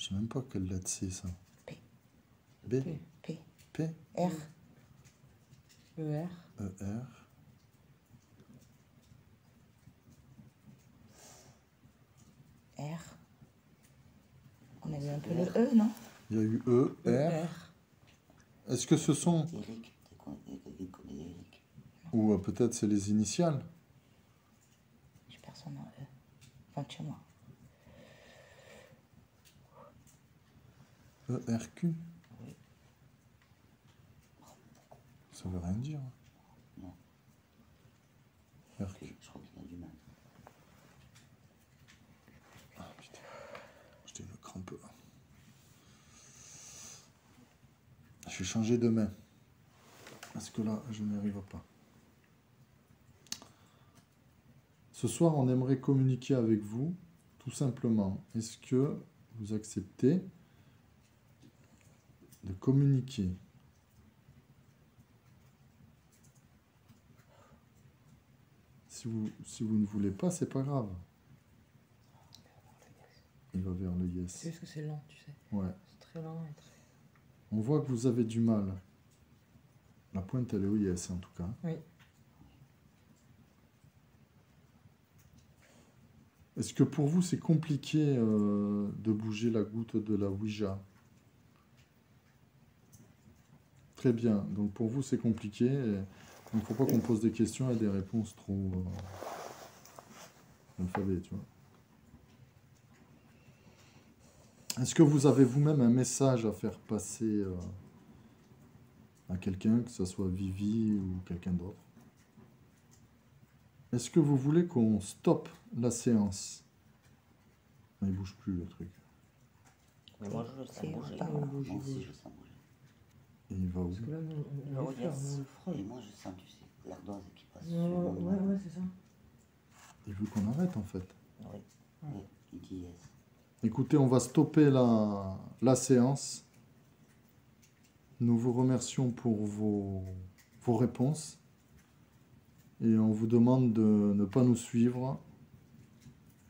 Je sais même pas quelle lettre c'est ça. P. B. P. P. P. R. ER. ER. R. On a eu un peu le E, non? Il y a eu E, R. ER. Est-ce que ce sont... Eric, t'es con, il connaît Eric. Ou peut-être c'est les initiales. J'ai personne en E. Enfin, chez moi. ERQ. Oui. Ça veut rien dire. Non. RQ. Je crois qu'il a du mal. Ah putain. J'étais une crampe. Je vais changer de main. Parce que là, je n'y arrive pas. Ce soir, on aimerait communiquer avec vous, tout simplement. Est-ce que vous acceptez de communiquer? Si vous ne voulez pas, c'est pas grave. Il va vers le yes. C'est juste que c'est lent, tu sais. Ouais. C'est très lent et très... On voit que vous avez du mal. La pointe, elle est au yes, en tout cas. Oui. Est-ce que pour vous, c'est compliqué de bouger la goutte de la Ouija? Très bien. Donc pour vous, c'est compliqué. Il ne faut pas qu'on pose des questions et des réponses trop alphabet, tu vois. Est-ce que vous avez vous-même un message à faire passer à quelqu'un, que ce soit Vivi ou quelqu'un d'autre? Est-ce que vous voulez qu'on stoppe la séance? Il ne bouge plus le truc. Mais moi, je le sens C'est bouger. par Moi là. aussi, je sens bouger. Et il va où? Parce que là, on Oh, le fleur, yes. on le frôle. Et moi, je sens, tu sais, l'ardoise qui passe Ouais, sur mon doigt. ouais, c'est ça. Il veut qu'on arrête, en fait. Oui, oui, il dit yes. Écoutez, on va stopper la séance. Nous vous remercions pour vos réponses. Et on vous demande de ne pas nous suivre,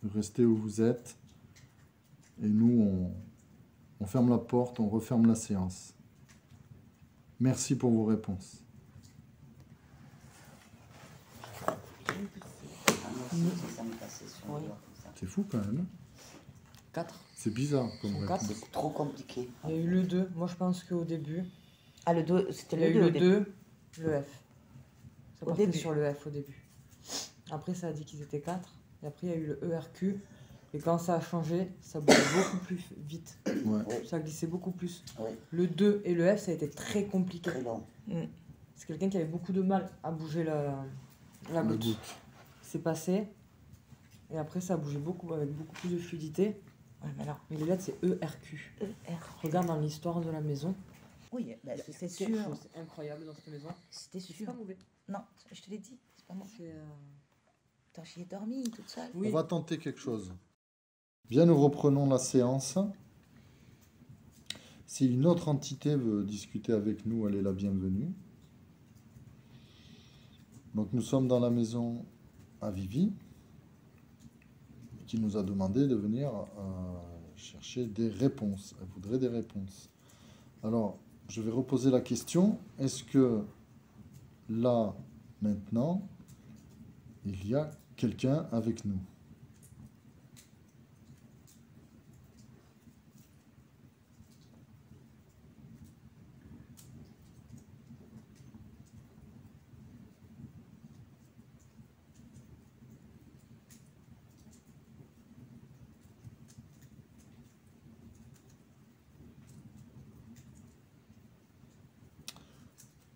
de rester où vous êtes. Et nous, on ferme la porte, on referme la séance. Merci pour vos réponses. Ah, moi aussi, ça me passait sur le Oui. doigt comme ça. C'est fou quand même. 4. C'est bizarre comme Son réponse. quatre. C'est trop compliqué. Il y a eu le 2. Moi, je pense qu'au début, Ah, le 2, il c'était y a le eu 2 le au début. 2, le F. Ça Au partait début. sur le F au début. Après, ça a dit qu'ils étaient 4. Et après, il y a eu le ERQ. Et quand ça a changé, ça bougeait beaucoup plus vite. Ouais. Ça glissait beaucoup plus. Oui, Le 2 et le F, ça a été très compliqué. très long. C'est quelqu'un qui avait beaucoup de mal à bouger la La goutte. goutte. C'est passé. Et après, ça a bougé beaucoup, avec beaucoup plus de fluidité. Ouais, mais alors, Mais les lettres, c'est ERQ. ER. Regarde dans l'histoire de la maison. Oui, bah, c'est quelque sûr. chose incroyable dans cette maison. C'était C'est sûr. pas mauvais. Non, je te l'ai dit, c'est pas moi. C'est, Attends, j'y ai dormi toute seule. Oui. On va tenter quelque chose. Bien, nous reprenons la séance. Si une autre entité veut discuter avec nous, elle est la bienvenue. Donc nous sommes dans la maison à Vivi, qui nous a demandé de venir chercher des réponses. Elle voudrait des réponses. Alors, je vais reposer la question. Est-ce que là, maintenant, il y a quelqu'un avec nous?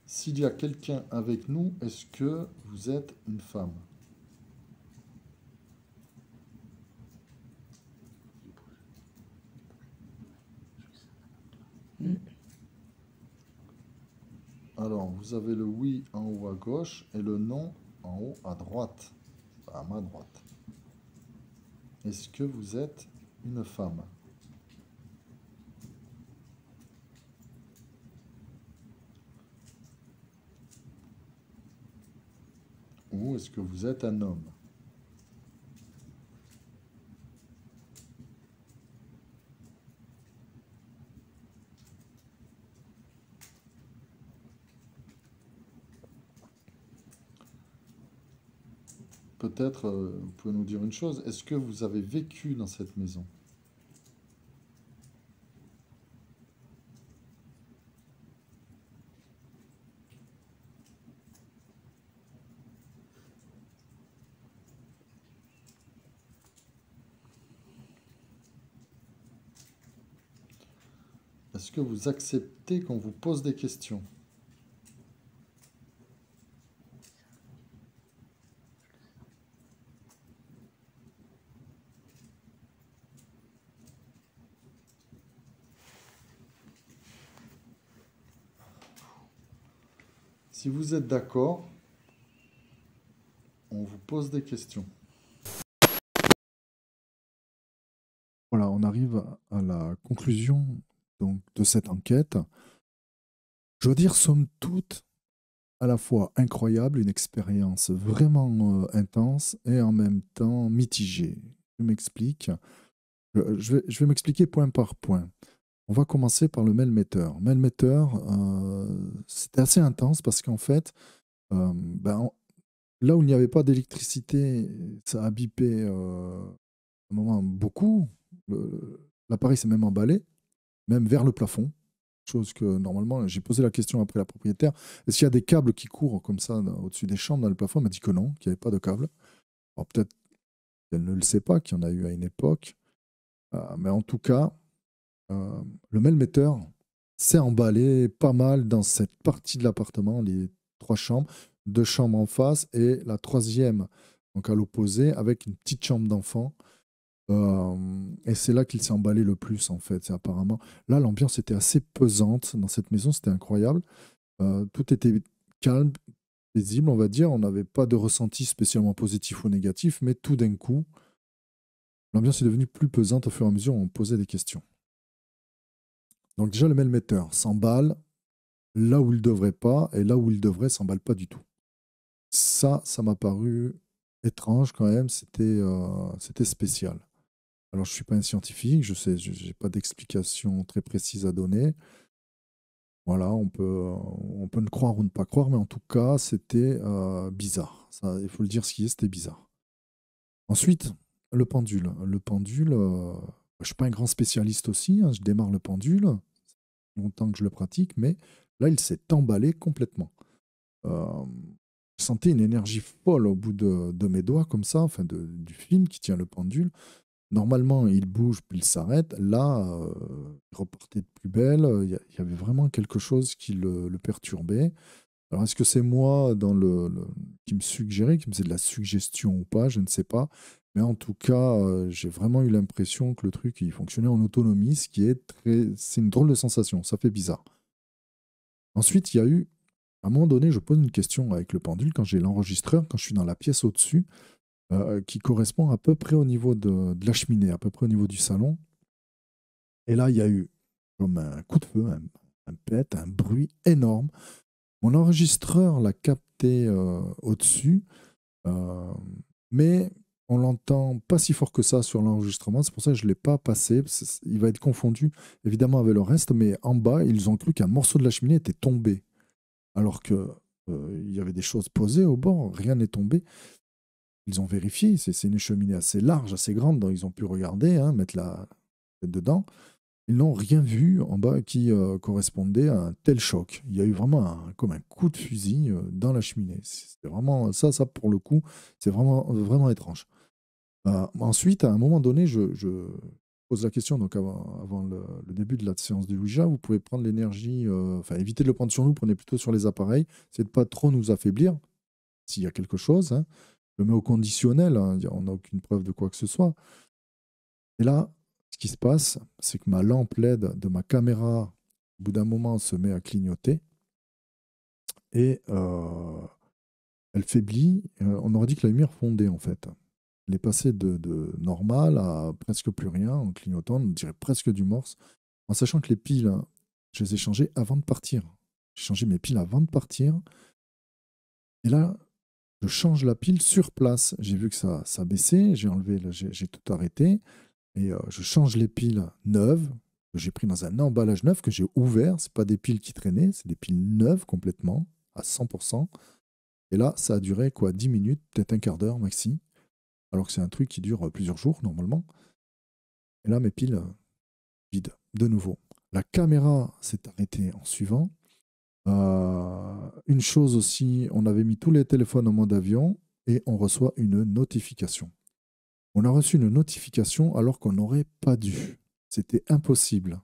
S'il y a quelqu'un avec nous, est-ce que vous êtes une femme? Alors, vous avez le oui en haut à gauche et le non en haut à droite, à ma droite. Est-ce que vous êtes une femme? Ou est-ce que vous êtes un homme? peut-être, vous pouvez nous dire une chose. Est-ce que vous avez vécu dans cette maison? Est-ce que vous acceptez qu'on vous pose des questions? Si vous êtes d'accord, on vous pose des questions. Voilà, on arrive à la conclusion donc, de cette enquête. Je dois dire, somme toute, à la fois incroyable, une expérience vraiment intense et en même temps mitigée. Je m'explique. Je vais m'expliquer point par point. On va commencer par le mail-metteur. Mail-metteur, c'était assez intense parce qu'en fait, là où il n'y avait pas d'électricité, ça a bipé un moment beaucoup. L'appareil s'est même emballé, même vers le plafond. Chose que normalement, j'ai posé la question après la propriétaire. Est-ce qu'il y a des câbles qui courent comme ça au-dessus des chambres dans le plafond? Elle m'a dit que non, qu'il n'y avait pas de câbles. Alors peut-être qu'elle ne le sait pas, qu'il y en a eu à une époque. Mais en tout cas, le mail-metteur s'est emballé pas mal dans cette partie de l'appartement, les 3 chambres, 2 chambres en face et la troisième, donc à l'opposé, avec une petite chambre d'enfant. Et c'est là qu'il s'est emballé le plus, en fait. C'est apparemment, là, l'ambiance était assez pesante dans cette maison, c'était incroyable. Tout était calme, paisible, on va dire. On n'avait pas de ressenti spécialement positif ou négatif, mais tout d'un coup, l'ambiance est devenue plus pesante au fur et à mesure où on posait des questions. Donc déjà, le mail-metteur s'emballe là où il ne devrait pas, et là où il devrait, s'emballe pas du tout. Ça m'a paru étrange quand même, c'était spécial. Alors, je ne suis pas un scientifique, je sais, je n'ai pas d'explication très précise à donner. Voilà, on peut ne croire ou ne pas croire, mais en tout cas, c'était bizarre. Ça, il faut le dire ce qui est, c'était bizarre. Ensuite, le pendule. Le pendule, je ne suis pas un grand spécialiste aussi, hein, je démarre le pendule, longtemps que je le pratique, mais là, il s'est emballé complètement. Je sentais une énergie folle au bout de mes doigts, comme ça, enfin du fil qui tient le pendule. Normalement, il bouge puis il s'arrête. Là, il repartait de plus belle. Il y avait vraiment quelque chose qui le perturbait. Alors, est-ce que c'est moi qui me suggérait, qui me faisait de la suggestion ou pas? Je ne sais pas. Mais en tout cas, j'ai vraiment eu l'impression que le truc, il fonctionnait en autonomie, ce qui est c'est une drôle de sensation. Ça fait bizarre. Ensuite, il y a eu, à un moment donné, je pose une question avec le pendule quand j'ai l'enregistreur, quand je suis dans la pièce au-dessus, qui correspond à peu près au niveau de la cheminée, à peu près au niveau du salon. Et là, il y a eu comme un coup de feu, un pet, un bruit énorme. Mon enregistreur l'a capté au-dessus, mais on l'entend pas si fort que ça sur l'enregistrement. C'est pour ça que je ne l'ai pas passé. Il va être confondu évidemment avec le reste, mais en bas, ils ont cru qu'un morceau de la cheminée était tombé. Alors que il y avait des choses posées au bord, rien n'est tombé. Ils ont vérifié, c'est une cheminée assez large, assez grande, donc ils ont pu regarder, hein, mettre la tête dedans. Ils n'ont rien vu en bas qui correspondait à un tel choc. Il y a eu vraiment comme un coup de fusil dans la cheminée. C'est vraiment ça pour le coup, c'est vraiment, vraiment étrange. Ensuite, à un moment donné, je pose la question, donc avant le début de la séance du Ouija, vous pouvez prendre l'énergie, enfin évitez de le prendre sur nous, prenez plutôt sur les appareils, c'est de pas trop nous affaiblir, s'il y a quelque chose, hein. Je le mets au conditionnel, hein, on n'a aucune preuve de quoi que ce soit. Et là, ce qui se passe, c'est que ma lampe LED de ma caméra, au bout d'un moment, se met à clignoter et elle faiblit. On aurait dit que la lumière fondait en fait. Elle est passée de normal à presque plus rien en clignotant, on dirait presque du morse, en sachant que les piles, je les ai changées avant de partir. J'ai changé mes piles avant de partir. Et là, je change la pile sur place. J'ai vu que ça baissait, j'ai enlevé, j'ai tout arrêté. Et je change les piles neuves, que j'ai pris dans un emballage neuf, que j'ai ouvert. Ce pas des piles qui traînaient, c'est des piles neuves complètement, à 100%. Et là, ça a duré quoi, 10 minutes, peut-être un quart d'heure maxi, alors que c'est un truc qui dure plusieurs jours normalement. Et là, mes piles vides, de nouveau. La caméra s'est arrêtée en suivant. Une chose aussi, on avait mis tous les téléphones en mode avion et on reçoit une notification. On a reçu une notification alors qu'on n'aurait pas dû. C'était impossible.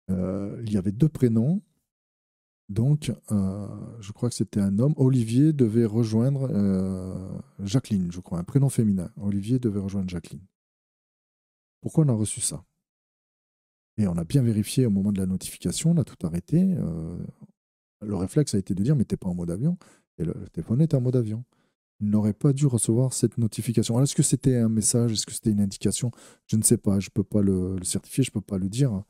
Il y avait 2 prénoms. Donc, je crois que c'était un homme. Olivier devait rejoindre Jacqueline, je crois, un prénom féminin. Olivier devait rejoindre Jacqueline. Pourquoi on a reçu ça? Et on a bien vérifié au moment de la notification, on a tout arrêté. Le réflexe a été de dire, mais t'es pas en mode avion. Et le téléphone est en mode avion. Il n'aurait pas dû recevoir cette notification. Alors, est-ce que c'était un message? Est-ce que c'était une indication? Je ne sais pas. Je ne peux pas le certifier, je ne peux pas le dire.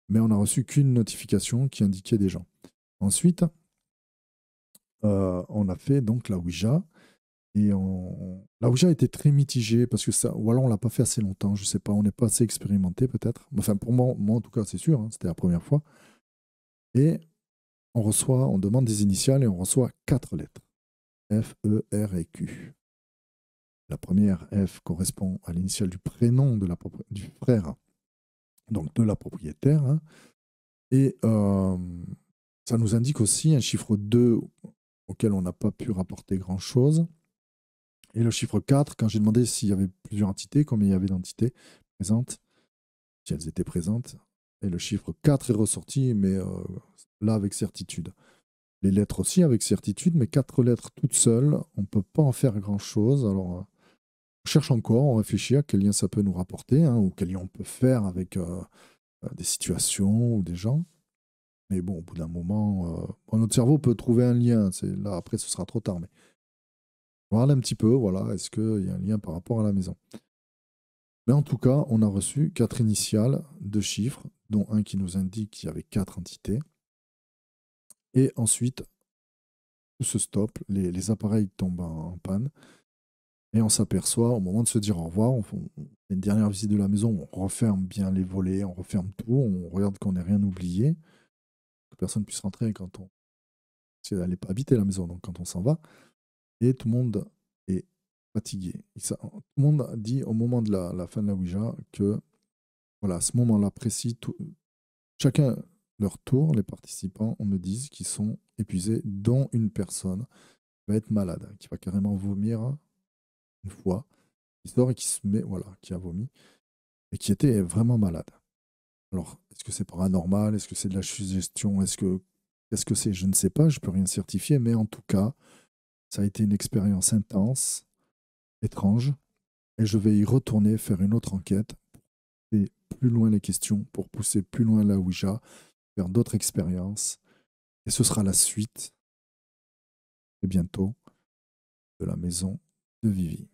Mais on n'a reçu qu'une notification qui indiquait des gens. Ensuite, on a fait donc la Ouija. Et la Ouija était très mitigée parce que ça, ou alors on l'a pas fait assez longtemps, je sais pas, on n'est pas assez expérimenté peut-être. Enfin pour moi en tout cas c'est sûr, hein, c'était la première fois. Et on demande des initiales et on reçoit 4 lettres. F, E, R et Q. La première F correspond à l'initiale du prénom du frère, donc de la propriétaire. Hein. Et ça nous indique aussi un chiffre 2 auquel on n'a pas pu rapporter grand-chose. Et le chiffre 4, quand j'ai demandé s'il y avait plusieurs entités, combien il y avait d'entités présentes, si elles étaient présentes, et le chiffre 4 est ressorti, mais là avec certitude. Les lettres aussi avec certitude, mais 4 lettres toutes seules, on ne peut pas en faire grand-chose. Alors, on cherche encore, on réfléchit à quel lien ça peut nous rapporter, hein, ou quel lien on peut faire avec des situations ou des gens. Mais bon, au bout d'un moment, notre cerveau peut trouver un lien. Là, après, ce sera trop tard. Mais voilà un petit peu, voilà, est-ce qu'il y a un lien par rapport à la maison? Mais en tout cas, on a reçu 4 initiales, 2 chiffres, dont un qui nous indique qu'il y avait 4 entités. Et ensuite, tout se stoppe, les appareils tombent en panne. Et on s'aperçoit, au moment de se dire au revoir, on fait une dernière visite de la maison, on referme bien les volets, on referme tout, on regarde qu'on n'ait rien oublié, que personne ne puisse rentrer quand on... C'est d'aller pas habiter la maison, donc quand on s'en va. Et tout le monde est fatigué. Tout le monde dit au moment de la fin de la Ouija que, voilà, à ce moment-là précis, chacun leur tour, les participants, on me dit qu'ils sont épuisés, dont une personne qui va être malade, qui va carrément vomir une fois, qui sort et qui se met, voilà, qui a vomi, et qui était vraiment malade. Alors, est-ce que c'est paranormal? Est-ce que c'est de la suggestion? Qu'est-ce que c'est? Je ne sais pas, je ne peux rien certifier, mais en tout cas, ça a été une expérience intense, étrange, et je vais y retourner faire une autre enquête, pour pousser plus loin les questions, pour pousser plus loin la Ouija, faire d'autres expériences, et ce sera la suite, et bientôt, de la maison de Vivi.